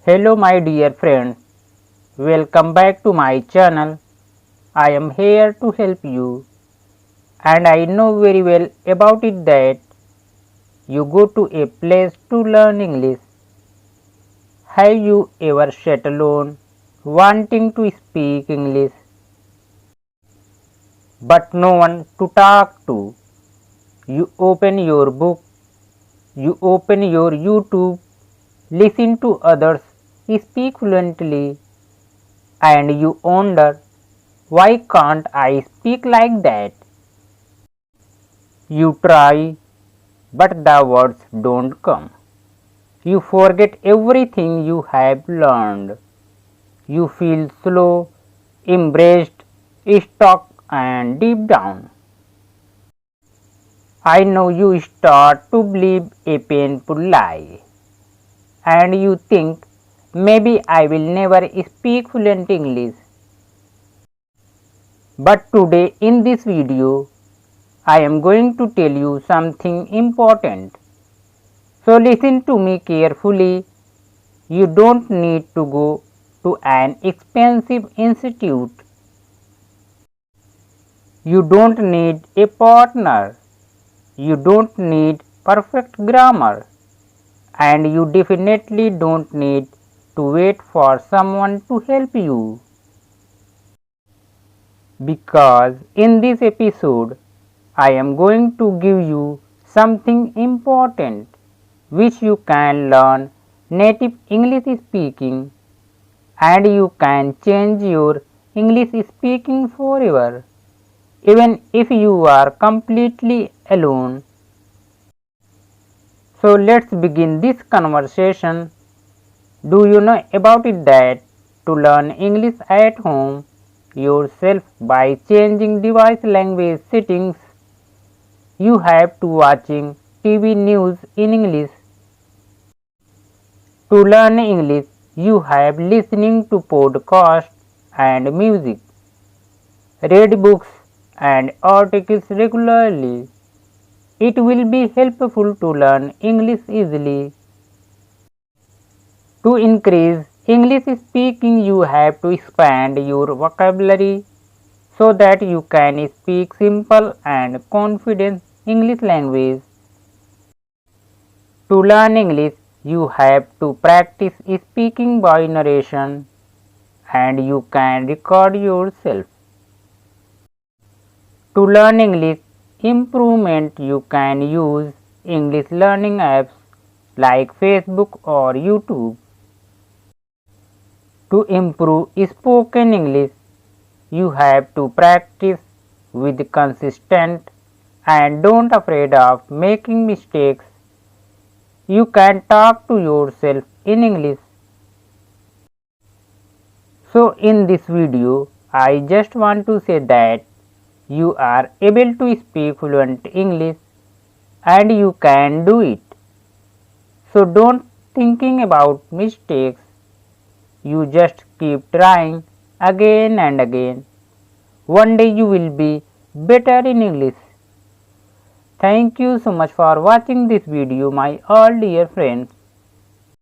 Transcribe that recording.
Hello my dear friends, welcome back to my channel. I am here to help you and I know very well about it that you go to a place to learn English. Have you ever sat alone wanting to speak English but no one to talk to? You open your book, you open your YouTube, listen to others speak fluently and you wonder, why can't I speak like that? You try, but the words don't come. You forget everything you have learned. You feel slow, embraced, stuck, and deep down. I know you start to believe a painful lie, and you think maybe I will never speak fluent English. But today in this video, I am going to tell you something important. So listen to me carefully. You don't need to go to an expensive institute. You don't need a partner. You don't need perfect grammar. And you definitely don't need to wait for someone to help you. Because in this episode, I am going to give you something important which you can learn native English speaking and you can change your English speaking forever even if you are completely alone. So let's begin this conversation. Do you know about it that to learn English at home yourself by changing device language settings, you have to watching TV news in English. To learn English, you have listening to podcasts and music, read books and articles regularly. It will be helpful to learn English easily. To increase English speaking, you have to expand your vocabulary so that you can speak simple and confident English language. To learn English, you have to practice speaking by narration and you can record yourself. To learn English improvement, you can use English learning apps like Facebook or YouTube. To improve spoken English, you have to practice with consistent and don't afraid of making mistakes. You can talk to yourself in English. So in this video, I just want to say that you are able to speak fluent English and you can do it. So don't thinking about mistakes. You just keep trying again and again. One day you will be better in English. Thank you so much for watching this video, my all dear friends.